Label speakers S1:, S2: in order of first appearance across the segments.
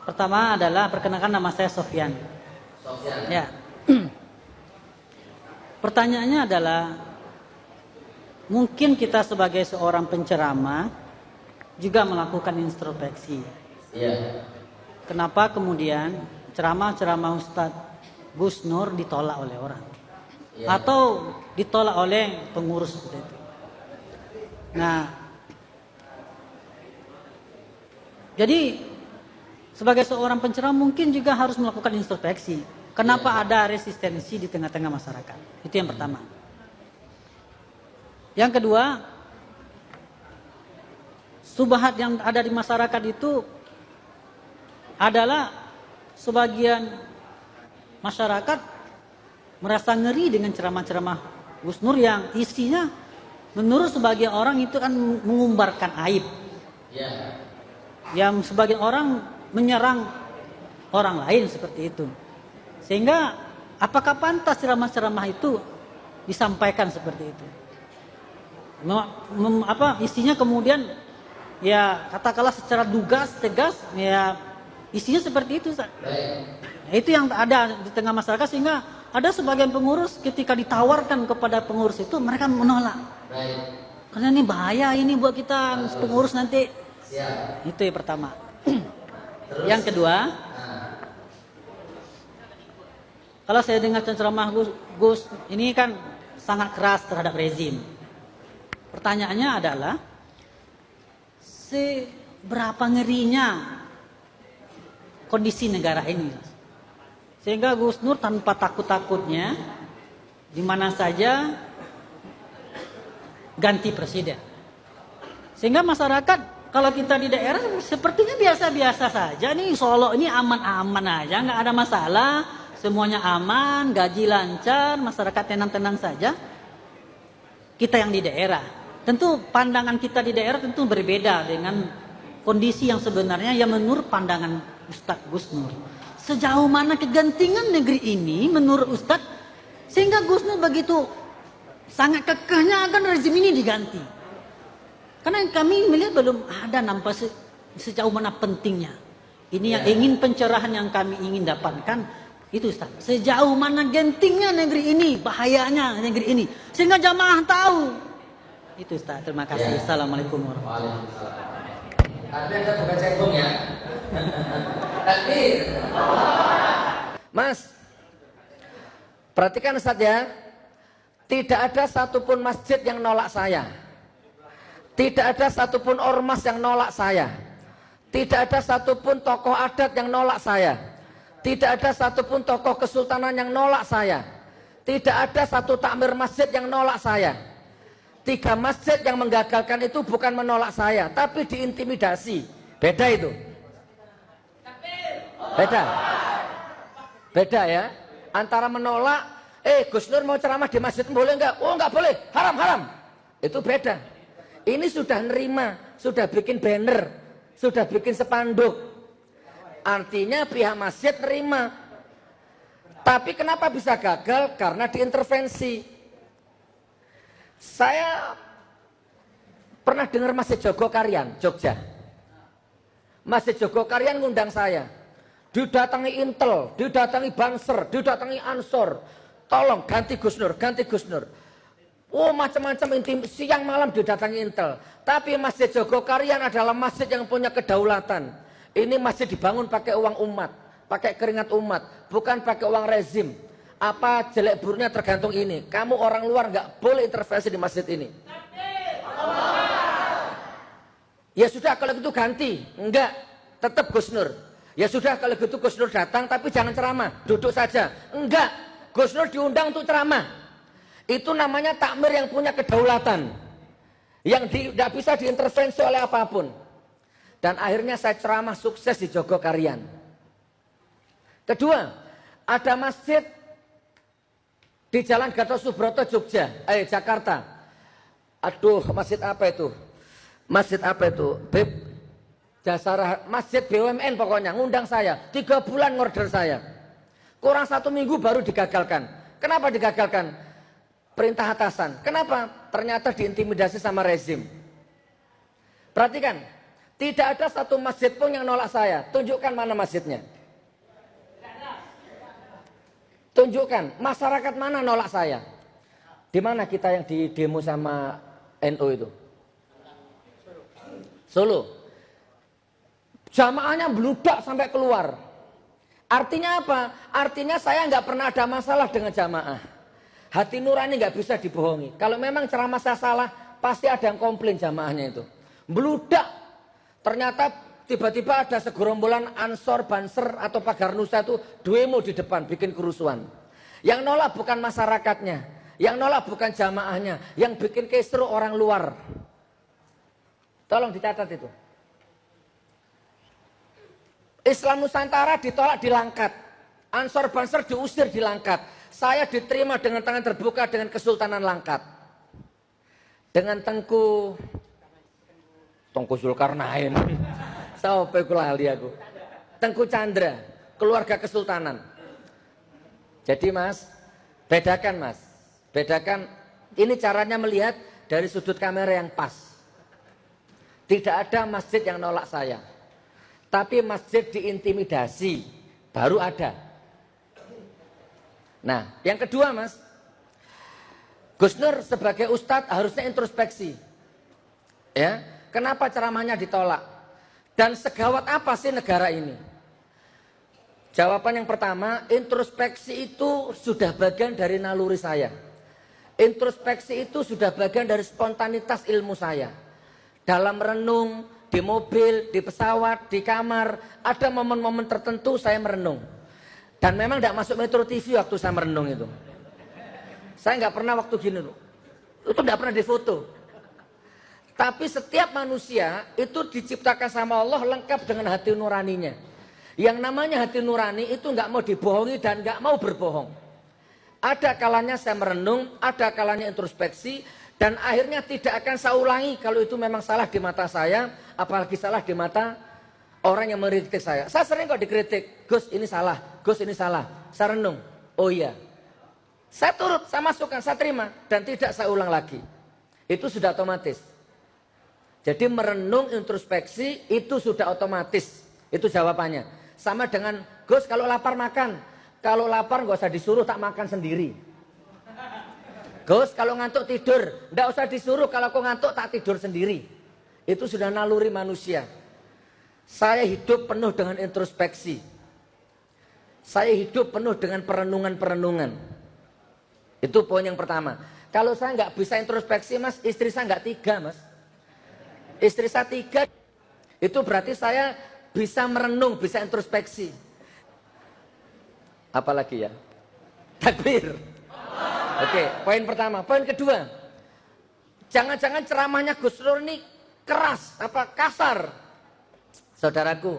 S1: Pertama adalah perkenalkan, nama saya Sofyan.
S2: Sofyan.
S1: Ya. Pertanyaannya adalah, mungkin kita sebagai seorang penceramah juga melakukan introspeksi.
S2: Iya.
S1: Kenapa kemudian ceramah-ceramah Ustadz Gus Nur ditolak oleh orang?
S2: Iya.
S1: Atau ditolak oleh pengurus seperti itu. Nah, jadi sebagai seorang penceramah mungkin juga harus melakukan introspeksi. Kenapa ada resistensi di tengah-tengah masyarakat? Itu yang pertama. Yang kedua, subhat yang ada di masyarakat itu adalah sebagian masyarakat merasa ngeri dengan ceramah-ceramah Gus Nur yang isinya menurut sebagian orang itu kan mengumbarkan aib.
S2: Iya.
S1: Yang sebagian orang menyerang orang lain seperti itu. Sehingga apakah pantas ceramah-ceramah itu disampaikan seperti itu? Isinya kemudian ya katakanlah secara tegas ya isinya seperti itu. Nah, itu yang ada di tengah masyarakat, sehingga ada sebagian pengurus ketika ditawarkan kepada pengurus itu mereka menolak. Karena ini bahaya ini buat kita pengurus nanti.
S2: Siap.
S1: Itu yang pertama. Yang kedua, kalau saya dengar ceramah Gus ini kan sangat keras terhadap rezim. Pertanyaannya adalah, seberapa ngerinya kondisi negara ini, sehingga Gus Nur tanpa takut-takutnya di mana saja ganti presiden. Sehingga masyarakat kalau kita di daerah sepertinya biasa-biasa saja nih, Solo ini aman-aman aja, nggak ada masalah, semuanya aman, gaji lancar, masyarakat tenang-tenang saja. Kita yang di daerah, tentu pandangan kita di daerah tentu berbeda dengan kondisi yang sebenarnya yang menurut pandangan Ustadz Gus Nur. Sejauh mana kegentingan negeri ini menurut Ustadz sehingga Gus Nur begitu sangat kekehnya akan rezim ini diganti? Karena kami melihat belum ada nampak sejauh mana pentingnya. Ini yang ingin pencerahan yang kami ingin dapatkan itu Ustaz. Sejauh mana gentingnya negeri ini, bahayanya negeri ini, sehingga jamaah tahu. Itu Ustaz. Terima kasih. Assalamualaikum warahmatullahi wabarakatuh.
S2: Ada bukan cekung ya. Takbir. Mas, perhatikan Ustaz ya. Tidak ada satupun masjid yang nolak saya. Tidak ada satupun ormas yang nolak saya. Tidak ada satupun tokoh adat yang nolak saya. Tidak ada satupun tokoh kesultanan yang nolak saya. Tidak ada satu takmir masjid yang nolak saya. 3 masjid yang menggagalkan itu bukan menolak saya, tapi diintimidasi. Beda itu. Beda. Beda ya. Antara menolak, Gus Nur mau ceramah di masjid boleh enggak? Oh enggak boleh, haram. Itu beda. Ini sudah nerima, sudah bikin banner, sudah bikin spanduk. Artinya pihak masjid nerima. Tapi kenapa bisa gagal? Karena diintervensi. Saya pernah dengar Masjid Jogokarian, Jogja. Masjid Jogokarian ngundang saya. Didatangi Intel, didatangi Banser, didatangi Ansor. Tolong ganti Gus Nur, ganti Gus Nur. Oh macam-macam, siang malam didatangi Intel. Tapi Masjid Jogokarian adalah masjid yang punya kedaulatan. Ini masjid dibangun pakai uang umat, pakai keringat umat, bukan pakai uang rezim. Apa jelek buruknya tergantung ini. Kamu orang luar nggak boleh intervensi di masjid ini. Ya sudah kalau gitu ganti. Enggak, tetap Gus Nur. Ya sudah kalau gitu Gus Nur datang tapi jangan ceramah, duduk saja. Enggak, Gus Nur diundang untuk ceramah. Itu namanya takmir yang punya kedaulatan, yang tidak bisa diintervensi oleh apapun. Dan akhirnya saya ceramah sukses di Jogokarian. Kedua, ada masjid di Jalan Gatot Subroto Jakarta. Aduh, masjid apa itu? Masjid apa itu? Masjid BUMN pokoknya ngundang saya. 3 bulan ngorder saya. Kurang 1 minggu baru digagalkan. Kenapa digagalkan? Perintah atasan. Kenapa? Ternyata diintimidasi sama rezim. Perhatikan, Tidak ada satu masjid pun yang nolak saya. Tunjukkan mana masjidnya. Tunjukkan, masyarakat mana nolak saya. Di mana kita yang di demo sama NU itu? Solo. Jamaahnya beludak sampai keluar. Artinya apa? Artinya saya nggak pernah ada masalah dengan jamaah. Hati nurani nggak bisa dibohongi. Kalau memang ceramah saya salah, pasti ada yang komplain jamaahnya itu. Beludak. Ternyata tiba-tiba ada segerombolan ansor, banser atau pagar nusa itu demo di depan bikin kerusuhan. Yang nolak bukan masyarakatnya, yang nolak bukan jamaahnya, yang bikin kisruh orang luar. Tolong dicatat itu. Islam Nusantara ditolak di Langkat. Ansor banser diusir di Langkat. Saya diterima dengan tangan terbuka dengan Kesultanan Langkat. Dengan Tengku Zulkarnain. Sampai kulali aku. Tengku Chandra, keluarga Kesultanan. Jadi Mas, bedakan Mas. Bedakan, ini caranya melihat dari sudut kamera yang pas. Tidak ada masjid yang nolak saya. Tapi masjid diintimidasi, baru ada. Nah, yang kedua Mas, Gus Nur sebagai ustadz harusnya introspeksi. Ya, kenapa ceramahnya ditolak? Dan segawat apa sih negara ini? Jawaban yang pertama, introspeksi itu sudah bagian dari naluri saya. Introspeksi itu sudah bagian dari spontanitas ilmu saya. Dalam renung, di mobil, di pesawat, di kamar, ada momen-momen tertentu saya merenung. Dan memang tidak masuk Metro TV waktu saya merenung itu. Saya nggak pernah waktu gini loh. Itu tidak pernah difoto. Tapi setiap manusia itu diciptakan sama Allah lengkap dengan hati nuraninya. Yang namanya hati nurani itu nggak mau dibohongi dan nggak mau berbohong. Ada kalanya saya merenung, ada kalanya introspeksi, dan akhirnya tidak akan saya ulangi kalau itu memang salah di mata saya, apalagi salah di mata orang yang mengkritik saya. Saya sering kok dikritik, Gus ini salah, Gus ini salah. Saya renung, oh iya. Saya turut, saya masukkan, saya terima, dan tidak saya ulang lagi. Itu sudah otomatis. Jadi merenung introspeksi itu sudah otomatis. Itu jawabannya. Sama dengan Gus kalau lapar makan. Kalau lapar nggak usah disuruh, tak makan sendiri. Gus kalau ngantuk tidur. Nggak usah disuruh, kalau aku ngantuk tak tidur sendiri. Itu sudah naluri manusia. Saya hidup penuh dengan introspeksi. Saya hidup penuh dengan perenungan-perenungan. Itu poin yang pertama. Kalau saya nggak bisa introspeksi Mas, istri saya nggak 3 Mas. Istri saya 3, itu berarti saya bisa merenung, bisa introspeksi. Apalagi ya? Takbir. Oke, poin pertama. Poin kedua, jangan-jangan ceramahnya Gus Nur ini keras, apa kasar. Saudaraku,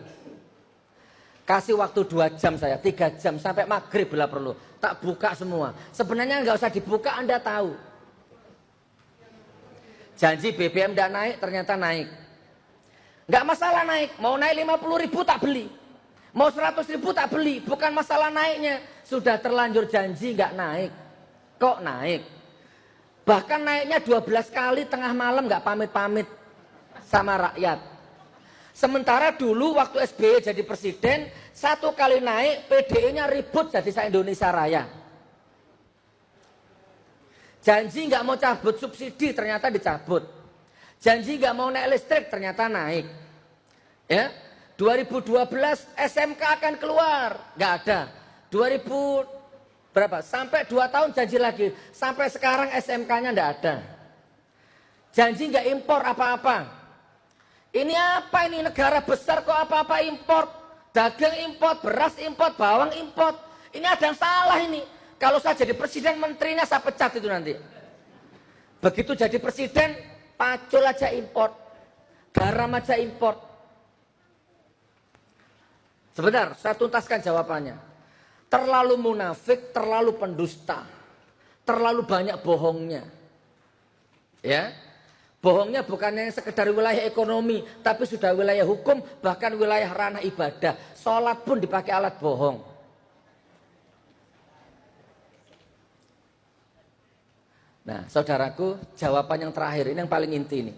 S2: kasih waktu 2 jam saya, 3 jam sampai maghrib bila perlu. Tak buka semua. Sebenarnya nggak usah dibuka, Anda tahu. Janji BBM tidak naik, ternyata naik. Nggak masalah naik, mau naik 50.000 tak beli. Mau 100.000 tak beli, bukan masalah naiknya. Sudah terlanjur janji nggak naik. Kok naik? Bahkan naiknya 12 kali tengah malam nggak pamit-pamit sama rakyat. Sementara dulu waktu SBY jadi presiden, 1 kali naik PDI-nya ribut jadi se-Indonesia Raya. Janji nggak mau cabut subsidi, ternyata dicabut. Janji nggak mau naik listrik, ternyata naik. Ya, 2012 SMK akan keluar, nggak ada. 2000 berapa? Sampai 2 tahun janji lagi. Sampai sekarang SMK-nya nggak ada. Janji nggak impor apa-apa. Ini apa ini, negara besar kok apa-apa impor? Dagang impor, beras impor, bawang impor. Ini ada yang salah ini. Kalau saya jadi presiden, menterinya saya pecat itu nanti. Begitu jadi presiden, pacul aja impor, garam aja impor. Sebentar, saya tuntaskan jawabannya. Terlalu munafik, terlalu pendusta, terlalu banyak bohongnya. Ya, bohongnya bukannya sekedar wilayah ekonomi, tapi sudah wilayah hukum, bahkan wilayah ranah ibadah. Sholat pun dipakai alat bohong. Nah, saudaraku, jawaban yang terakhir ini yang paling inti ini.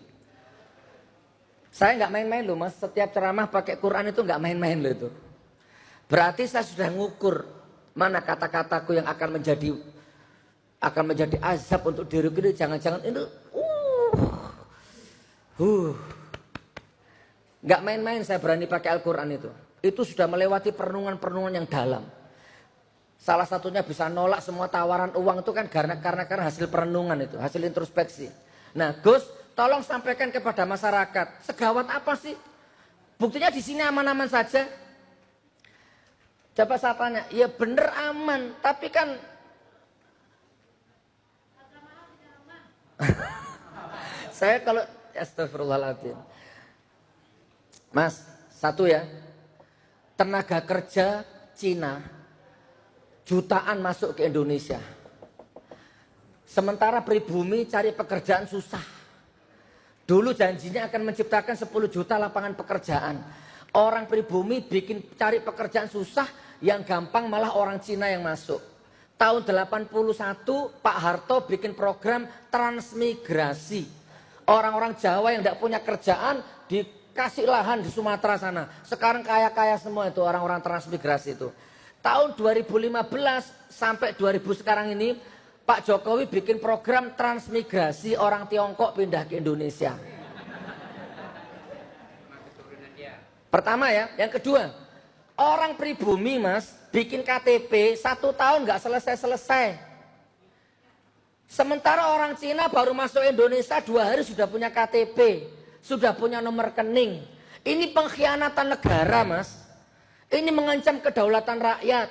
S2: Saya nggak main-main loh mas, setiap ceramah pakai Quran itu nggak main-main loh itu. Berarti saya sudah ngukur mana kata-kataku yang akan menjadi azab untuk diriku ini. Jangan-jangan itu nggak main-main saya berani pakai Al-Quran itu. Itu sudah melewati perenungan-perenungan yang dalam. Salah satunya bisa nolak semua tawaran uang itu kan karena hasil perenungan itu, hasil introspeksi. Nah Gus, tolong sampaikan kepada masyarakat, segawat apa sih? Buktinya di sini aman-aman saja. Coba saya tanya, ya bener aman, tapi kan saya kalau astagfirullahaladzim. Mas, satu ya, tenaga kerja Cina jutaan masuk ke Indonesia. Sementara pribumi cari pekerjaan susah. Dulu janjinya akan menciptakan 10 juta lapangan pekerjaan. Orang pribumi bikin cari pekerjaan susah, yang gampang malah orang Cina yang masuk. Tahun 81 Pak Harto bikin program transmigrasi. Orang-orang Jawa yang tidak punya kerjaan dikasih lahan di Sumatera sana. Sekarang kaya-kaya semua itu orang-orang transmigrasi itu. Tahun 2015 sampai 2000 sekarang ini Pak Jokowi bikin program transmigrasi orang Tiongkok pindah ke Indonesia. Pertama ya, yang kedua, orang pribumi mas bikin KTP 1 tahun nggak selesai-selesai. Sementara orang Cina baru masuk Indonesia 2 hari sudah punya KTP, sudah punya nomor rekening. Ini pengkhianatan negara mas. Ini mengancam kedaulatan rakyat.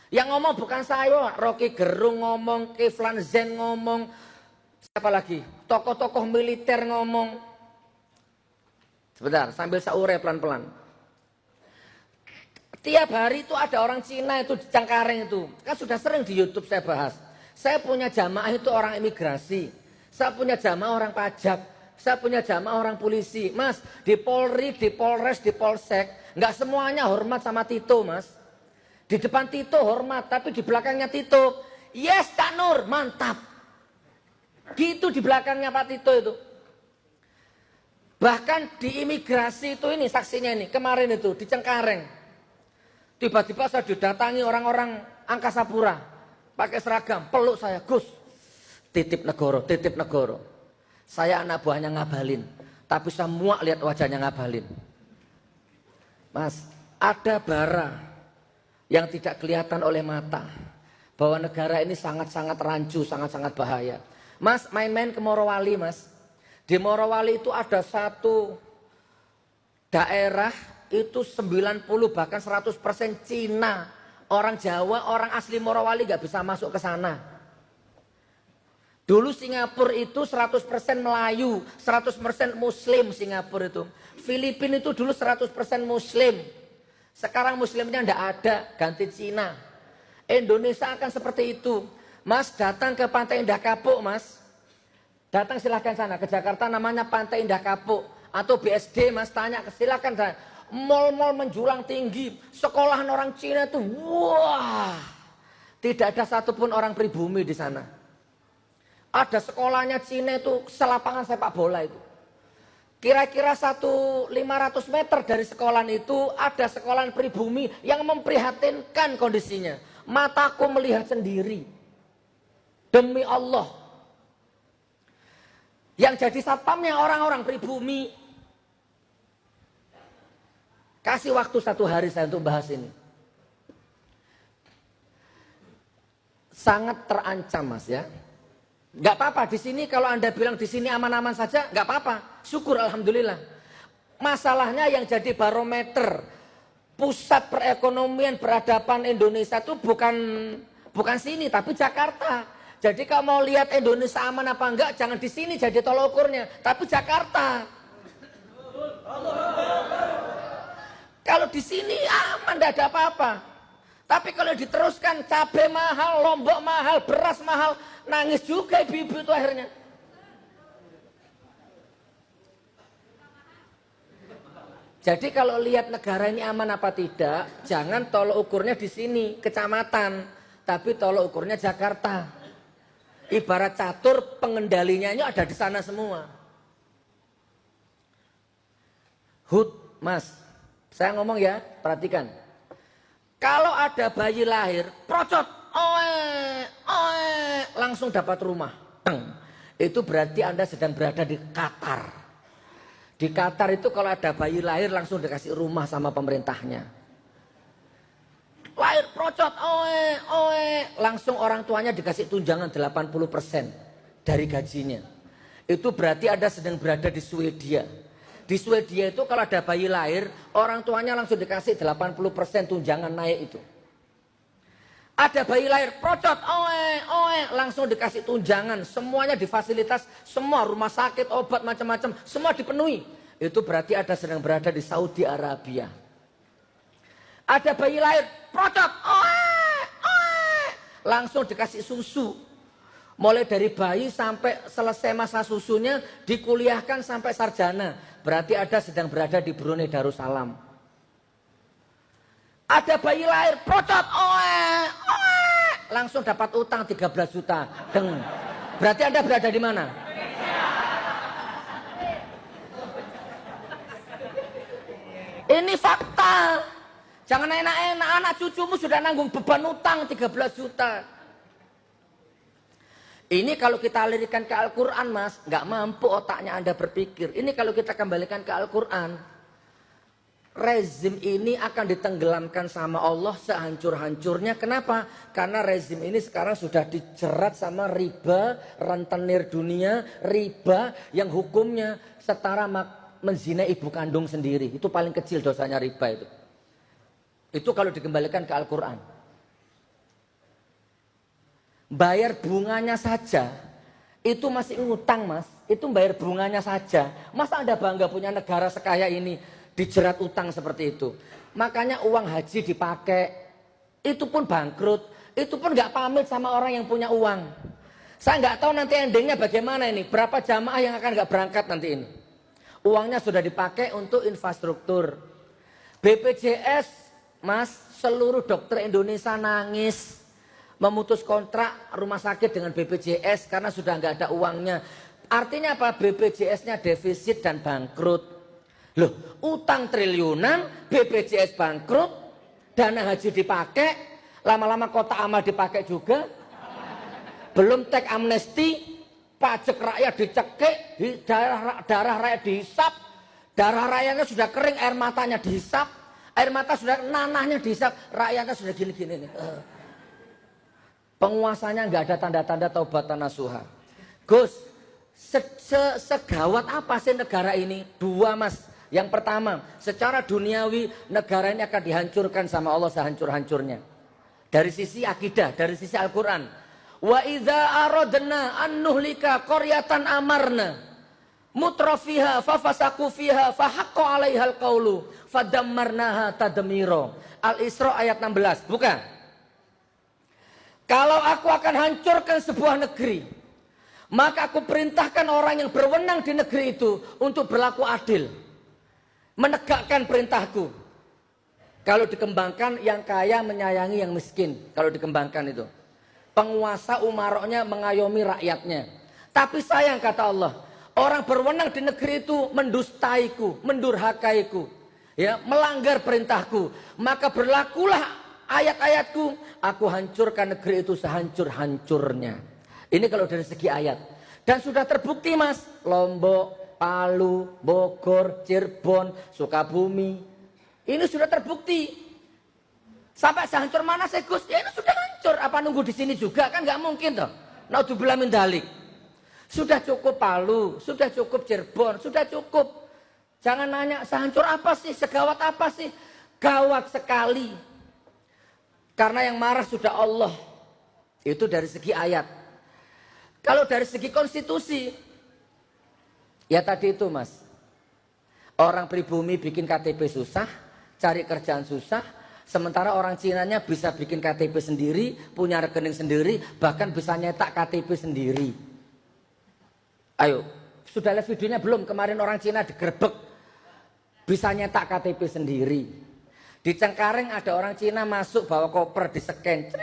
S2: Yang ngomong bukan saya, Rocky Gerung ngomong, Kiflan Zen ngomong, siapa lagi? Tokoh-tokoh militer ngomong. Sebentar, sambil saya urai pelan-pelan. Tiap hari itu ada orang Cina itu di Cengkareng itu. Kan sudah sering di YouTube saya bahas. Saya punya jamaah itu orang imigrasi. Saya punya jamaah orang pajak. Saya punya jamaah orang polisi. Mas, di Polri, di Polres, di Polsek, nggak semuanya hormat sama Tito mas. Di depan Tito hormat, tapi di belakangnya Tito, yes Kak Nur, mantap. Gitu di belakangnya Pak Tito itu. Bahkan di imigrasi itu ini saksinya ini, kemarin itu di Cengkareng. Tiba-tiba saya didatangi orang-orang Angkasa Pura, pakai seragam, peluk saya, Gus, titip negoro, titip negoro. Saya anak buahnya Ngabalin, tapi saya muak lihat wajahnya Ngabalin. Mas, ada bara yang tidak kelihatan oleh mata, bahwa negara ini sangat-sangat rancu, sangat-sangat bahaya. Mas, main-main ke Morowali mas. Di Morowali itu ada satu daerah itu 90 bahkan 100% Cina. Orang Jawa, orang asli Morowali gak bisa masuk ke sana. Dulu Singapura itu 100% Melayu, 100% Muslim Singapura itu. Filipina itu dulu 100% Muslim. Sekarang Muslimnya ndak ada, ganti Cina. Indonesia akan seperti itu. Mas datang ke Pantai Indah Kapuk mas. Datang silahkan sana ke Jakarta namanya Pantai Indah Kapuk. Atau BSD mas tanya, silahkan sana. Mall-mall menjulang tinggi. Sekolahan orang Cina itu wah. Tidak ada satupun orang pribumi di sana. Ada sekolahnya Cina itu selapangan sepak bola itu. Kira-kira 500 meter dari sekolahan itu ada sekolahan pribumi yang memprihatinkan kondisinya. Mataku melihat sendiri. Demi Allah. Yang jadi satpamnya orang-orang pribumi. Kasih waktu 1 hari saya untuk bahas ini. Sangat terancam mas ya. Gak apa-apa di sini kalau Anda bilang di sini aman-aman saja, gak apa-apa. Syukur alhamdulillah. Masalahnya yang jadi barometer pusat perekonomian peradaban Indonesia itu bukan sini tapi Jakarta. Jadi kalau mau lihat Indonesia aman apa enggak jangan di sini jadi tolok ukurnya, tapi Jakarta. Kalau di sini aman tidak ada apa-apa. Tapi kalau diteruskan cabai mahal, lombok mahal, beras mahal, nangis juga ibu-ibu itu akhirnya. Jadi kalau lihat negara ini aman apa tidak, jangan tolok ukurnya di sini, kecamatan. Tapi tolok ukurnya Jakarta. Ibarat catur pengendalinya ada di sana semua. Hud, Mas. Saya ngomong ya, perhatikan. Kalau ada bayi lahir, procot, langsung dapat rumah. Itu berarti Anda sedang berada di Qatar. Di Qatar itu kalau ada bayi lahir langsung dikasih rumah sama pemerintahnya. Lahir procot, langsung orang tuanya dikasih tunjangan 80% dari gajinya. Itu berarti Anda sedang berada di Swedia. Di Swedia itu kalau ada bayi lahir, orang tuanya langsung dikasih 80% tunjangan naik itu. Ada bayi lahir, procot, langsung dikasih tunjangan. Semuanya difasilitas, semua rumah sakit, obat, macam-macam, semua dipenuhi. Itu berarti Anda sedang berada di Saudi Arabia. Ada bayi lahir, procot, langsung dikasih susu. Mulai dari bayi sampai selesai masa susunya, dikuliahkan sampai sarjana. Berarti Anda sedang berada di Brunei Darussalam. Ada bayi lahir, procot, langsung dapat utang 13 juta. Berarti Anda berada di mana? Ini fakta. Jangan enak-enak, anak cucumu sudah nanggung beban utang 13 juta. Ini kalau kita alirkan ke Al-Quran, Mas, nggak mampu otaknya Anda berpikir. Ini kalau kita kembalikan ke Al-Quran, rezim ini akan ditenggelamkan sama Allah sehancur-hancurnya. Kenapa? Karena rezim ini sekarang sudah dijerat sama riba, rentenir dunia, riba yang hukumnya setara menzina ibu kandung sendiri. Itu paling kecil dosanya riba itu. Itu kalau dikembalikan ke Al-Quran. Bayar bunganya saja, itu masih ngutang, Mas. Itu bayar bunganya saja. Masa Anda bangga punya negara sekaya ini dijerat utang seperti itu? Makanya uang haji dipakai, itu pun bangkrut. Itu pun nggak pamit sama orang yang punya uang. Saya nggak tahu nanti endingnya bagaimana ini. Berapa jamaah yang akan nggak berangkat nanti ini. Uangnya sudah dipakai untuk infrastruktur. BPJS, Mas, seluruh dokter Indonesia nangis. Memutus kontrak rumah sakit dengan BPJS karena sudah nggak ada uangnya. Artinya apa? BPJS-nya defisit dan bangkrut. Loh, utang triliunan, BPJS bangkrut, dana haji dipakai, lama-lama kotak amal dipakai juga. Belum teks amnesti, pajak rakyat dicekik, darah rakyat dihisap, darah rakyatnya sudah kering, air matanya dihisap, air mata sudah nanahnya dihisap, rakyatnya sudah gini-gini nih. Penguasanya nggak ada tanda-tanda taubatan nasuha. Gus, segawat apa sih negara ini? Dua, Mas. Yang pertama, secara duniawi negara ini akan dihancurkan sama Allah sehancur-hancurnya. Dari sisi akidah, dari sisi Al-Quran. Wa idza aradna an nuhlika qaryatan amarna mutrafiha fafasaku fiha fahaqqa 'alaihal qaulu fadammarnaha tadmira. Al-Isra ayat 16. Bukan. Kalau aku akan hancurkan sebuah negeri, maka aku perintahkan orang yang berwenang di negeri itu untuk berlaku adil. Menegakkan perintahku. Kalau dikembangkan, yang kaya menyayangi yang miskin. Kalau dikembangkan itu. Penguasa umaroknya mengayomi rakyatnya. Tapi sayang kata Allah, orang berwenang di negeri itu mendustaiku, mendurhakaiku. Ya, melanggar perintahku. Maka berlakulah ayat-ayatku, aku hancurkan negeri itu sehancur-hancurnya. Ini kalau dari segi ayat. Dan sudah terbukti, Mas. Lombok, Palu, Bogor, Cirebon, Sukabumi. Ini sudah terbukti. Sampai sehancur mana sih, Gus? Ya ini sudah hancur. Apa nunggu di sini juga? Kan nggak mungkin toh. Naudzubillah min dzalik. Sudah cukup Palu, sudah cukup Cirebon, sudah cukup. Jangan nanya sehancur apa sih, segawat apa sih? Gawat sekali. Karena yang marah sudah Allah. Itu dari segi ayat. Kalau dari segi konstitusi, ya tadi itu, Mas. Orang pribumi bikin KTP susah, cari kerjaan susah. Sementara orang Cinanya bisa bikin KTP sendiri, punya rekening sendiri, bahkan bisa nyetak KTP sendiri. Ayo, sudah lihat videonya belum? Kemarin orang Cina digerebek, bisa nyetak KTP sendiri. Di Cengkareng ada orang Cina masuk bawa koper di-scan.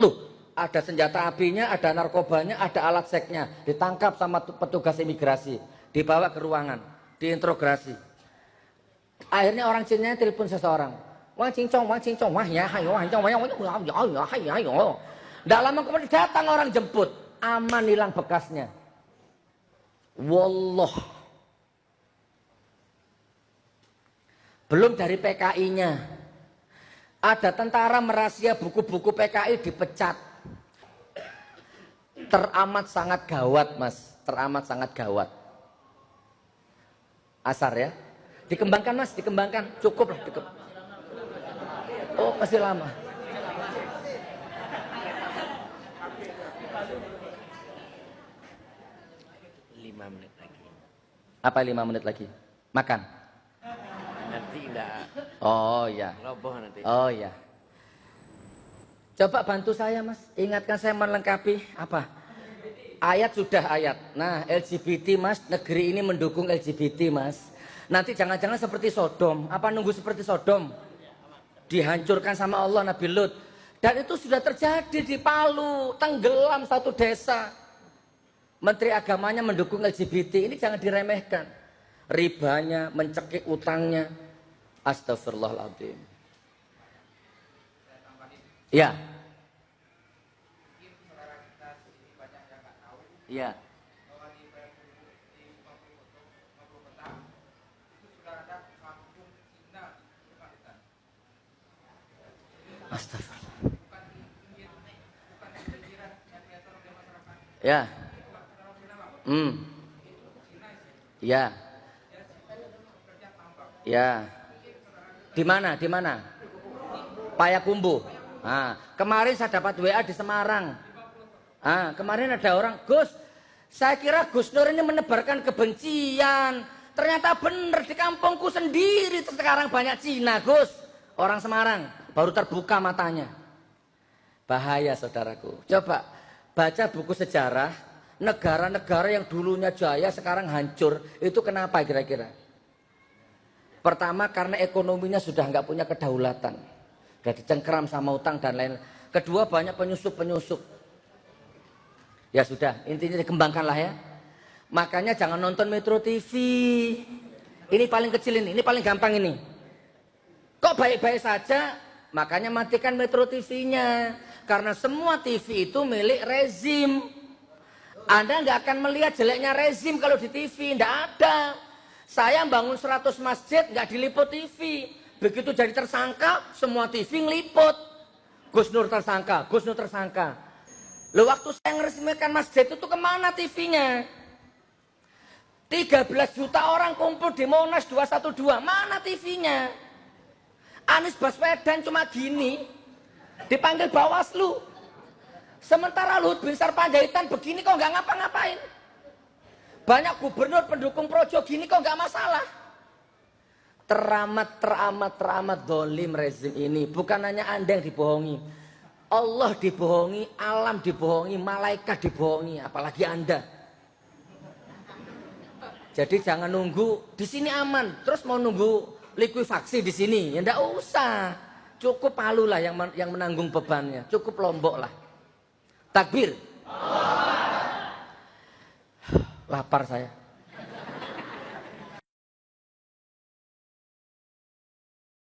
S2: Tuh, ada senjata apinya, ada narkobanya, ada alat seksnya. Ditangkap sama petugas imigrasi. Dibawa ke ruangan, diinterogasi. Akhirnya orang Cina telepon seseorang. Wang Cincong, wah ya, hayo, hayo. Tidak lama kemudian datang orang jemput. Aman hilang bekasnya. Wallah. Belum dari PKI-nya. Ada tentara merahasia buku-buku PKI dipecat. Teramat sangat gawat, Mas. Teramat sangat gawat. Asar ya. Dikembangkan, Mas, dikembangkan. Cukup lah. Oh, masih lama. Apa 5 menit lagi? Makan?
S3: Nanti enggak.
S2: Oh iya.
S3: Roboh nanti.
S2: Oh iya. Coba bantu saya, Mas. Ingatkan saya melengkapi apa? Ayat sudah ayat. Nah, LGBT, Mas. Negeri ini mendukung LGBT, Mas. Nanti jangan-jangan seperti Sodom. Apa nunggu seperti Sodom? Dihancurkan sama Allah Nabi Lut. Dan itu sudah terjadi di Palu. Tenggelam satu desa. Menteri agamanya mendukung LGBT. Ini jangan diremehkan. Ribanya, mencekik utangnya. Astagfirullahaladzim. Ya. Ya. Astagfirullah. Ya. Ya. Ya. Di mana? Di mana? Payakumbuh. Nah, kemarin saya dapat WA di Semarang. Ah, kemarin ada orang, Gus, saya kira Gus Nur ini menebarkan kebencian. Ternyata benar di kampungku sendiri sekarang banyak Cina, Gus. Orang Semarang baru terbuka matanya. Bahaya, saudaraku. Coba baca buku sejarah negara-negara yang dulunya jaya sekarang hancur. Itu kenapa kira-kira? Pertama karena ekonominya sudah nggak punya kedaulatan. Sudah dicengkeram sama utang dan lain-lain. Kedua banyak penyusup-penyusup. Ya sudah, intinya dikembangkanlah ya. Makanya jangan nonton Metro TV. Ini paling kecil ini paling gampang ini. Kok baik-baik saja? Makanya matikan Metro TV-nya. Karena semua TV itu milik rezim. Anda nggak akan melihat jeleknya rezim kalau di TV, nggak ada. Saya bangun 100 masjid nggak diliput TV. Begitu jadi tersangka, semua TV ngeliput. Gus Nur tersangka, Gus Nur tersangka. Loh, waktu saya meresmikan masjid itu kemana TV-nya? 13 juta orang kumpul di Monas 212, mana TV-nya? Anies Baswedan cuma gini, dipanggil Bawaslu. Sementara Luhut Binsar Panjaitan begini kok nggak ngapa-ngapain. Banyak gubernur pendukung Projo gini kok nggak masalah. Teramat dolim rezim ini. Bukan hanya Anda yang dibohongi. Allah dibohongi, alam dibohongi, malaikat dibohongi, apalagi Anda. Jadi jangan nunggu di sini aman, terus mau nunggu likuifaksi di sini, ya ndak usah. Cukup Palu lah yang menanggung bebannya, cukup Lombok lah. Takbir. Lapar saya.